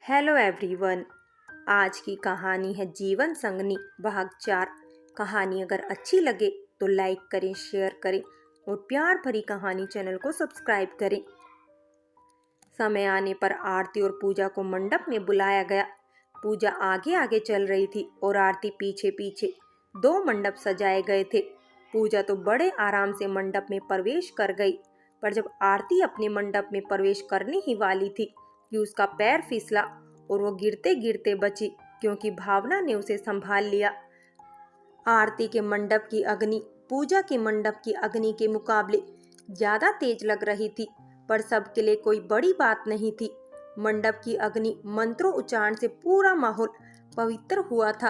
Hello everyone. आज की कहानी है जीवन संगनी भाग 4। कहानी अगर अच्छी लगे तो लाइक करें, शेयर करें और प्यार भरी कहानी चैनल को सब्सक्राइब करें। समय आने पर आरती और पूजा को मंडप में बुलाया गया। पूजा आगे आगे चल रही थी और आरती पीछे पीछे। 2 मंडप सजाए गए थे। पूजा तो बड़े आराम से मंडप में प्रवेश कर गई, पर जब आरती अपने मंडप में प्रवेश करने ही वाली थी कि उसका पैर फिसला और वो गिरते गिरते बची, क्योंकि भावना ने उसे संभाल लिया। आरती के मंडप की अग्नि पूजा के मंडप की अग्नि के मुकाबले ज्यादा तेज लग रही थी, पर सबके लिए कोई बड़ी बात नहीं थी। मंडप की अग्नि मंत्रों उच्चारण से पूरा माहौल पवित्र हुआ था।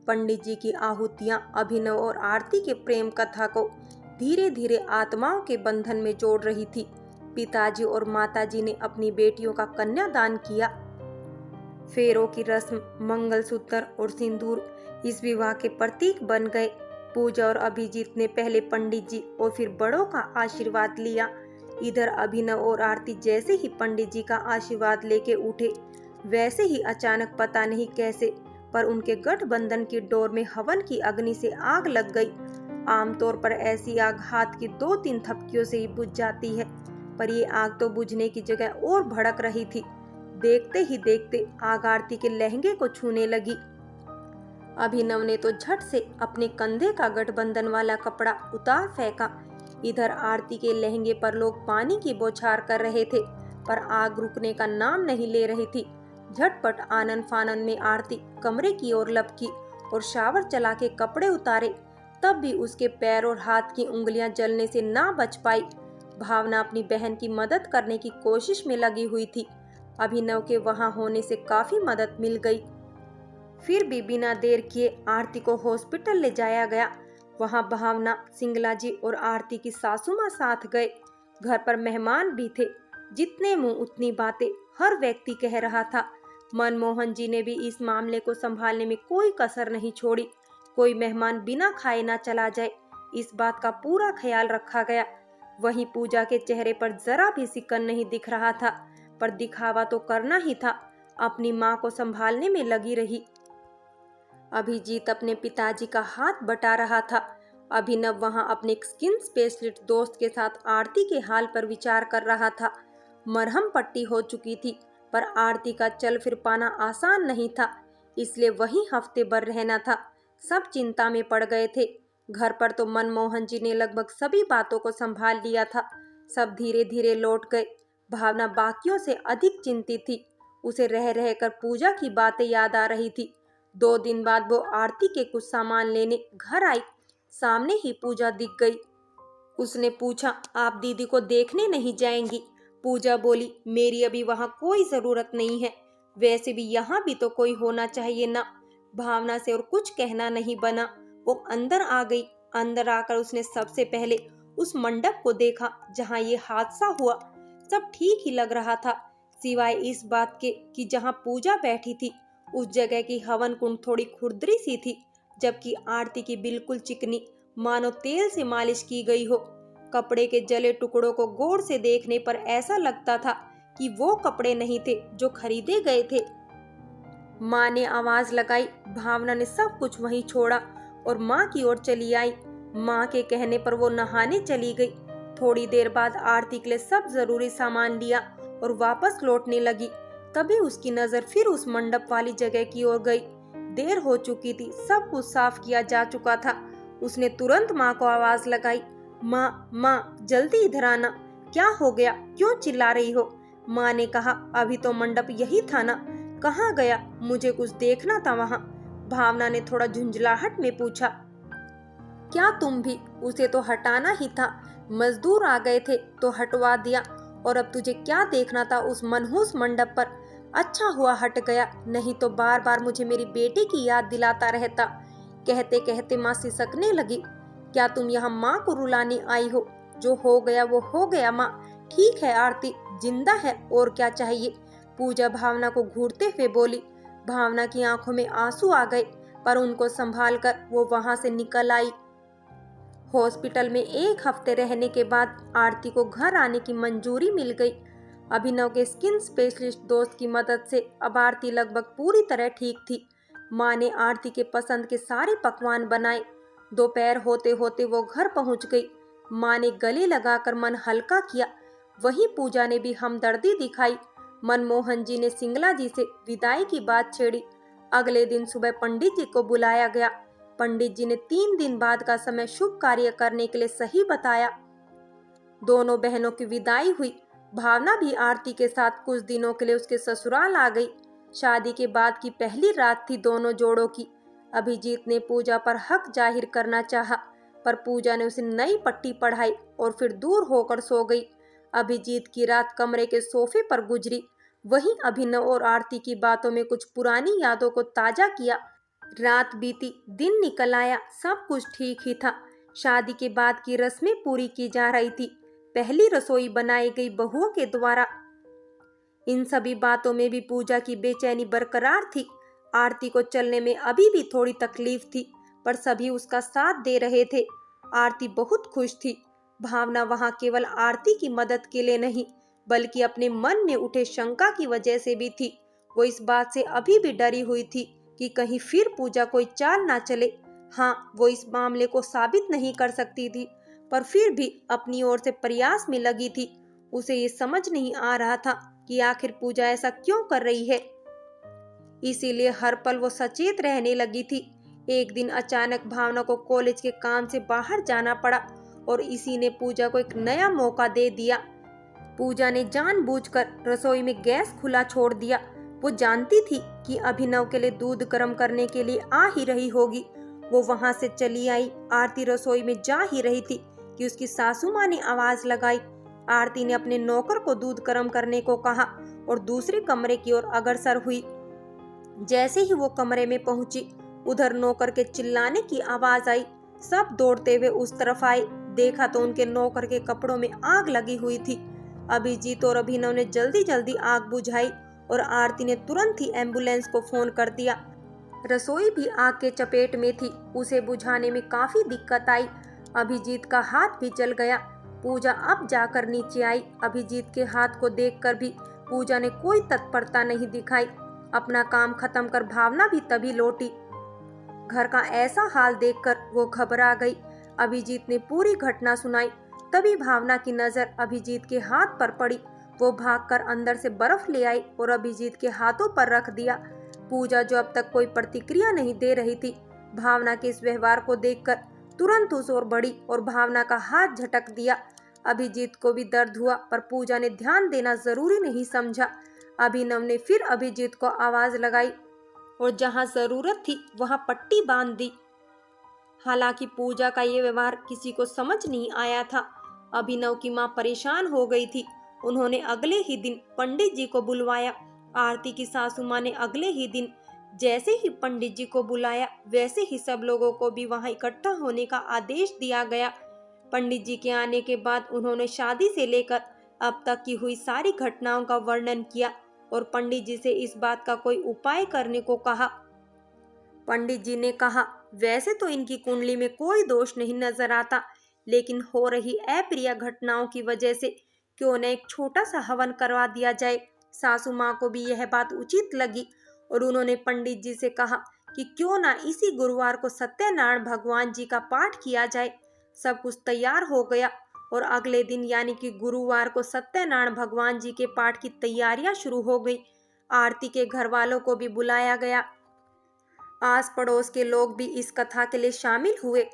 पंडित जी की आहुतियां अभिनव और आरती के प्रेम कथा को धीरे धीरे आत्माओं के बंधन में जोड़ रही थी। पिताजी और माताजी ने अपनी बेटियों का कन्यादान किया। फेरों की रस्म, मंगलसूत्र और सिंदूर इस विवाह के प्रतीक बन गए। पूजा और अभिजीत ने पहले पंडित जी और फिर बड़ों का आशीर्वाद लिया। इधर अभिनव और आरती जैसे ही पंडित जी का आशीर्वाद लेके उठे, वैसे ही अचानक पता नहीं कैसे पर उनके गठबंधन की डोर में हवन की अग्नि से आग लग गई। आमतौर पर ऐसी आग हाथ की 2-3 थपकियों से ही बुझ जाती है, पर ये आग तो बुझने की जगह और भड़क रही थी। देखते ही देखते आग आरती के लहंगे को छूने लगी। अभिनव ने तो झट से अपने कंधे का गठबंधन वाला कपड़ा उतार फेंका। इधर आरती के लहंगे पर लोग पानी की बौछार कर रहे थे, पर आग रुकने का नाम नहीं ले रही थी। झटपट आनन फानन में आरती कमरे की ओर लपकी और शावर चला के कपड़े उतारे। तब भी उसके पैर और हाथ की उंगलियां जलने से ना बच पाई। भावना अपनी बहन की मदद करने की कोशिश में लगी हुई थी। अभिनव के वहां होने से काफी मदद मिल गई। फिर भी बिना देर किए आरती को हॉस्पिटल ले जाया गया। वहां भावना, सिंगला जी और आरती की सासू माँ साथ गए। घर पर मेहमान भी थे। जितने मुंह उतनी बातें, हर व्यक्ति कह रहा था। मनमोहन जी ने भी इस मामले को संभालने में कोई कसर नहीं छोड़ी। कोई मेहमान बिना खाए ना चला जाए, इस बात का पूरा ख्याल रखा गया। वहीं पूजा के चेहरे पर जरा भी सिकन नहीं दिख रहा था, पर दिखावा तो करना ही था। अपनी माँ को संभालने में लगी रही। अभिजीत अपने पिताजी का हाथ बटा रहा था। अभिनव वहां अपने स्किन स्पेशलिस्ट दोस्त के साथ आरती के हाल पर विचार कर रहा था। मरहम पट्टी हो चुकी थी, पर आरती का चल फिर पाना आसान नहीं था, इसलिए वहीं हफ्ते भर रहना था। सब चिंता में पड़ गए थे। घर पर तो मनमोहन जी ने लगभग सभी बातों को संभाल लिया था। सब धीरे धीरे लौट गए। भावना बाकियों से अधिक चिंतित थी। उसे रह रह कर पूजा की बातें याद आ रही थी। 2 दिन बाद वो आरती के कुछ सामान लेने घर आई। सामने ही पूजा दिख गई। उसने पूछा, आप दीदी को देखने नहीं जाएंगी? पूजा बोली, मेरी अभी वहाँ कोई जरूरत नहीं है। वैसे भी यहाँ भी तो कोई होना चाहिए ना। भावना से और कुछ कहना नहीं बना। वो अंदर आ गई। अंदर आकर उसने सबसे पहले उस मंडप को देखा जहाँ ये हादसा हुआ। सब ठीक ही लग रहा था, सिवाय इस बात के कि जहाँ पूजा बैठी थी उस जगह की हवन कुंड थोड़ी खुरदरी सी थी, जबकि आरती की बिल्कुल चिकनी, मानो तेल से मालिश की गई हो। कपड़े के जले टुकड़ों को गौर से देखने पर ऐसा लगता था कि वो कपड़े नहीं थे जो खरीदे गए थे। माँ ने आवाज लगाई। भावना ने सब कुछ वहीं छोड़ा और माँ की ओर चली आई। माँ के कहने पर वो नहाने चली गई। थोड़ी देर बाद आरती के लिए सब जरूरी सामान लिया और वापस लौटने लगी। तभी उसकी नजर फिर उस मंडप वाली जगह की ओर गई। देर हो चुकी थी, सब कुछ साफ किया जा चुका था। उसने तुरंत माँ को आवाज लगाई, माँ माँ जल्दी इधर आना। क्या हो गया, क्यों चिल्ला रही हो? माँ ने कहा, अभी तो मंडप यही था ना, कहाँ गया? मुझे कुछ देखना था वहाँ। भावना ने थोड़ा झुंझलाहट में पूछा, क्या तुम भी? उसे तो हटाना ही था। मजदूर आ गए थे तो हटवा दिया, और अब तुझे क्या देखना था उस मनहूस मंडप पर? अच्छा हुआ हट गया, नहीं तो बार बार मुझे मेरी बेटी की याद दिलाता रहता। कहते कहते माँ सिसकने लगी। क्या तुम यहाँ माँ को रुलाने आई हो? जो हो गया वो हो गया माँ। ठीक है, आरती जिंदा है, और क्या चाहिए? पूजा भावना को घूरते हुए बोली। भावना की आंखों में आंसू आ गए, पर उनको संभाल कर वो वहां से निकल आई। हॉस्पिटल में 1 हफ्ते रहने के बाद आरती को घर आने की मंजूरी मिल गई। अभिनव के स्किन स्पेशलिस्ट दोस्त की मदद से अब आरती लगभग पूरी तरह ठीक थी। माँ ने आरती के पसंद के सारे पकवान बनाए। दोपहर होते होते वो घर पहुंच गई। माँ ने गले लगाकर मन हल्का किया। वहीं पूजा ने भी हमदर्दी दिखाई। मनमोहन जी ने सिंगला जी से विदाई की बात छेड़ी। अगले दिन सुबह पंडित जी को बुलाया गया। पंडित जी ने 3 दिन बाद का समय शुभ कार्य करने के लिए सही बताया। दोनों बहनों की विदाई हुई। भावना भी आरती के साथ कुछ दिनों के लिए उसके ससुराल आ गई। शादी के बाद की पहली रात थी दोनों जोड़ों की। अभिजीत ने पूजा पर हक जाहिर करना चाहा, पर पूजा ने उसे नई पट्टी पढ़ाई और फिर दूर होकर सो गई। अभिजीत की रात कमरे के सोफे पर गुजरी। वहीं अभिनव और आरती की बातों में कुछ पुरानी यादों को ताजा किया। रात बीती, दिन निकल आया, सब कुछ ठीक ही था। शादी के बाद की रस्में पूरी की जा रही थी। पहली रसोई बनाई गई बहुओं के द्वारा। इन सभी बातों में भी पूजा की बेचैनी बरकरार थी। आरती को चलने में अभी भी थोड़ी तकलीफ थी, पर सभी उसका साथ दे रहे थे। आरती बहुत खुश थी। भावना वहां केवल आरती की मदद के लिए नहीं, बल्कि अपने मन में उठे शंका की वजह से भी थी। वो इस बात से अभी भी डरी हुई थी कि कहीं फिर पूजा कोई चाल ना चले। हाँ, वो इस मामले को साबित नहीं कर सकती थी, पर फिर भी अपनी ओर से प्रयास में लगी थी। उसे ये समझ नहीं आ रहा था कि आखिर पूजा ऐसा क्यों कर रही है। इसीलिए हर पल वो सचेत रहने लगी थी। एक दिन अचानक भावना को कॉलेज के काम से बाहर जाना पड़ा और इसी ने पूजा को एक नया मौका दे दिया। पूजा ने जानबूझकर रसोई में गैस खुला छोड़ दिया। वो जानती थी कि अभिनव के लिए दूध गर्म करने के लिए आ ही रही होगी। वो वहां से चली आई। आरती रसोई में जा ही रही थी कि उसकी सासू माँ ने आवाज लगाई। आरती ने अपने नौकर को दूध गर्म करने को कहा और दूसरे कमरे की ओर अग्रसर हुई। जैसे ही वो कमरे में पहुंची, उधर नौकर के चिल्लाने की आवाज आई। सब दौड़ते हुए उस तरफ आए। देखा तो उनके नौकर के कपड़ों में आग लगी हुई थी। अभिजीत और अभिनव ने जल्दी जल्दी आग बुझाई और आरती ने तुरंत ही एम्बुलेंस को फोन कर दिया। रसोई भी आग के चपेट में थी। उसे बुझाने में काफी दिक्कत आई। अभिजीत का हाथ भी जल गया। पूजा अब जाकर नीचे आई। अभिजीत के हाथ को देखकर भी पूजा ने कोई तत्परता नहीं दिखाई। अपना काम खत्म कर भावना भी तभी लौटी। घर का ऐसा हाल देखकर वो घबरा गई। अभिजीत ने पूरी घटना सुनाई। तभी भावना की नजर अभिजीत के हाथ पर पड़ी। वो भागकर अंदर से बर्फ ले आई और अभिजीत के हाथों पर रख दिया। पूजा, जो अब तक कोई प्रतिक्रिया नहीं दे रही थी, भावना के इस व्यवहार को देखकर तुरंत उस ओर बढ़ी और भावना का हाथ झटक दिया। अभिजीत को भी दर्द हुआ, पर पूजा ने ध्यान देना जरूरी नहीं समझा। अभिनव ने फिर अभिजीत को आवाज लगाई और जहां जरूरत थी वहां पट्टी बांध दी। हालांकि पूजा का ये व्यवहार किसी को समझ नहीं आया था। अभिनव की मां परेशान हो गई थी। उन्होंने अगले ही दिन पंडित जी को बुलवाया। आरती की सासू मां ने अगले ही दिन जैसे ही पंडित जी को बुलाया, वैसे ही सब लोगों को भी वहां इकट्ठा होने का आदेश दिया गया। पंडित जी के आने के बाद उन्होंने शादी से लेकर अब तक की हुई सारी घटनाओं का वर्णन किया और पंडित जी से इस बात का कोई उपाय करने को कहा। पंडित जी ने कहा, वैसे तो इनकी कुंडली में कोई दोष नहीं नजर आता, लेकिन हो रही अप्रिय घटनाओं की वजह से क्यों न एक छोटा सा हवन करवा दिया जाए। सासू माँ को भी यह बात उचित लगी और उन्होंने पंडित जी से कहा कि क्यों ना इसी गुरुवार को सत्यनारायण भगवान जी का पाठ किया जाए। सब कुछ तैयार हो गया और अगले दिन यानी कि गुरुवार को सत्यनारायण भगवान जी के पाठ की तैयारियां शुरू हो गई। आरती के घर वालों को भी बुलाया गया। आस पड़ोस के लोग भी इस कथा के लिए शामिल हुए।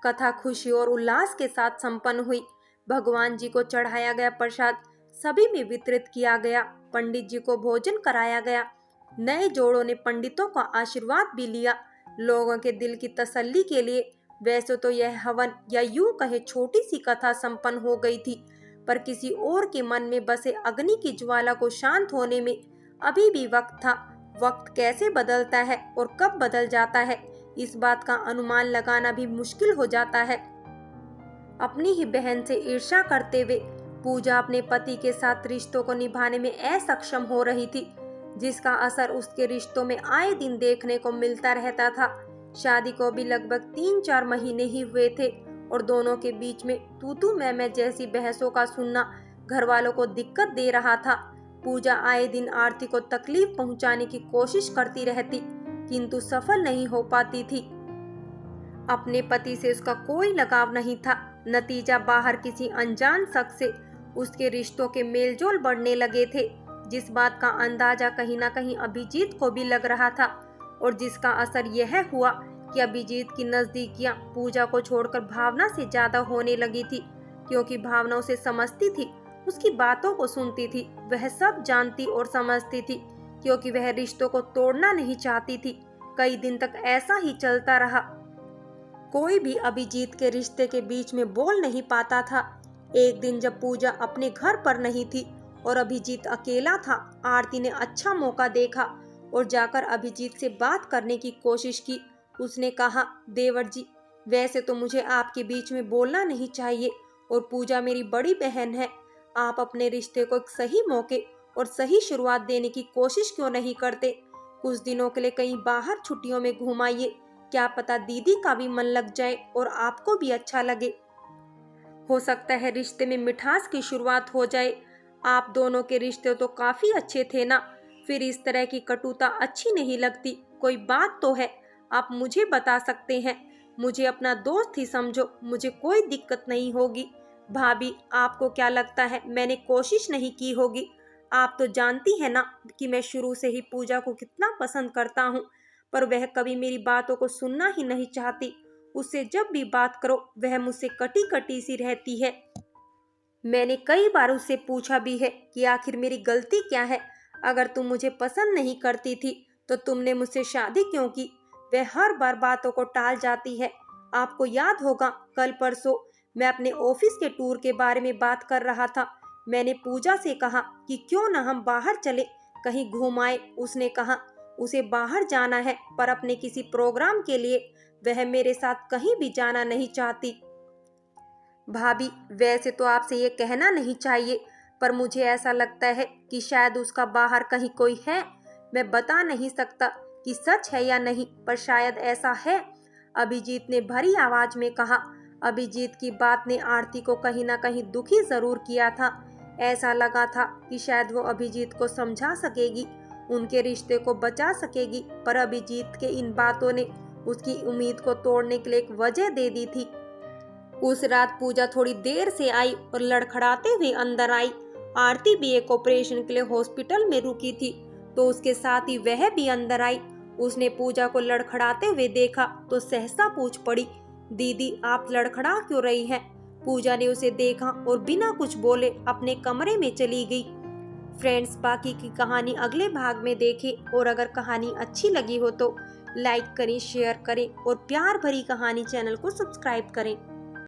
कथा खुशी और उल्लास के साथ संपन्न हुई। भगवान जी को चढ़ाया गया प्रसाद सभी में वितरित किया गया। पंडित जी को भोजन कराया गया। नए जोड़ों ने पंडितों का आशीर्वाद भी लिया। लोगों के दिल की तसल्ली के लिए वैसे तो यह हवन या यूं कहे छोटी सी कथा संपन्न हो गई थी, पर किसी और के मन में बसे अग्नि की ज्वाला को शांत होने में अभी भी वक्त था। वक्त कैसे बदलता है और कब बदल जाता है, इस बात का अनुमान लगाना भी मुश्किल हो जाता है। अपनी ही बहन से ईर्ष्या करते हुए पूजा अपने पति के साथ रिश्तों को निभाने में असक्षम हो रही थी, जिसका असर उसके रिश्तों में आए दिन देखने को मिलता रहता था। शादी को भी लगभग 3-4 महीने ही हुए थे और दोनों के बीच में तू तू मैं जैसी बहसों का सुनना घर वालों को दिक्कत दे रहा था। पूजा आए दिन आरती को तकलीफ पहुंचाने की कोशिश करती रहती, किंतु सफल नहीं हो पाती थी। अपने पति से उसका कोई लगाव नहीं था। नतीजा बाहर किसी अनजान शख्स से उसके रिश्तों के मेलजोल बढ़ने लगे थे, जिस बात का अंदाजा कहीं ना कहीं अभिजीत को भी लग रहा था और जिसका असर यह हुआ कि अभिजीत की नजदीकियां पूजा को छोड़कर भावना से ज्यादा होने लगी थी, क्योंकि भावना उसे समझती थी, उसकी बातों को सुनती थी, वह सब जानती और समझती थी, क्योंकि वह रिश्तों को तोड़ना नहीं चाहती थी। कई दिन तक ऐसा ही चलता रहा। कोई भी अभिजीत के रिश्ते के बीच में बोल नहीं पाता था। एक दिन जब पूजा अपने घर पर नहीं थी और अभिजीत अकेला था, आरती ने अच्छा मौका देखा और जाकर अभिजीत से बात करने की कोशिश की। उसने कहा, देवर जी, वैसे तो मुझे आपके बीच में बोलना नहीं चाहिए और पूजा मेरी बड़ी बहन है। आप अपने रिश्ते को एक सही मौके और सही शुरुआत देने की कोशिश क्यों नहीं करते? कुछ दिनों के लिए कहीं बाहर छुट्टियों में घूम आइए, क्या पता दीदी का भी मन लग जाए और आपको भी अच्छा लगे। हो सकता है रिश्ते में मिठास की शुरुआत हो जाए। आप दोनों के रिश्ते तो काफी अच्छे थे ना, फिर इस तरह की कटुता अच्छी नहीं लगती। कोई बात तो है, आप मुझे बता सकते हैं। मुझे अपना दोस्त ही समझो, मुझे कोई दिक्कत नहीं होगी। भाभी, आपको क्या लगता है मैंने कोशिश नहीं की होगी? आप तो जानती है ना कि मैं शुरू से ही पूजा को कितना पसंद करता हूँ, पर वह कभी मेरी बातों को सुनना ही नहीं चाहती। उससे जब भी बात करो वह मुझसे कटी कटी सी रहती है। मैंने कई बार उससे पूछा भी है कि आखिर मेरी गलती क्या है? अगर तुम मुझे पसंद नहीं करती थी तो तुमने मुझसे शादी क्यों की? वह हर बार बातों को टाल जाती है। आपको याद होगा, कल परसों मैं अपने ऑफिस के टूर के बारे में बात कर रहा था। मैंने पूजा से कहा कि क्यों ना हम बाहर चले, कहीं घूम आए। उसने कहा उसे बाहर जाना है, पर अपने किसी प्रोग्राम के लिए। वह मेरे साथ कहीं भी जाना नहीं चाहती। भाभी, वैसे तो आपसे ये कहना नहीं चाहिए, पर मुझे ऐसा लगता है कि शायद उसका बाहर कहीं कोई है। मैं बता नहीं सकता कि सच है या नहीं, पर शायद ऐसा है, अभिजीत ने भरी आवाज में कहा। अभिजीत की बात ने आरती को कहीं ना कहीं दुखी जरूर किया था। ऐसा लगा था कि शायद वो अभिजीत को समझा सकेगी, उनके रिश्ते को बचा सकेगी, पर अभिजीत के इन बातों ने उसकी उम्मीद को तोड़ने के लिए एक वजह दे दी थी। उस रात पूजा थोड़ी देर से आई और लड़खड़ाते हुए अंदर आई। आरती भी एक ऑपरेशन के लिए हॉस्पिटल में रुकी थी, तो उसके साथ ही वह भी अंदर आई। उसने पूजा को लड़खड़ाते हुए देखा तो सहसा पूछ पड़ी, दीदी आप लड़खड़ा क्यों रही हैं? पूजा ने उसे देखा और बिना कुछ बोले अपने कमरे में चली गई। फ्रेंड्स, बाकी की कहानी अगले भाग में देखें और अगर कहानी अच्छी लगी हो तो लाइक करें, शेयर करें और प्यार भरी कहानी चैनल को सब्सक्राइब करें।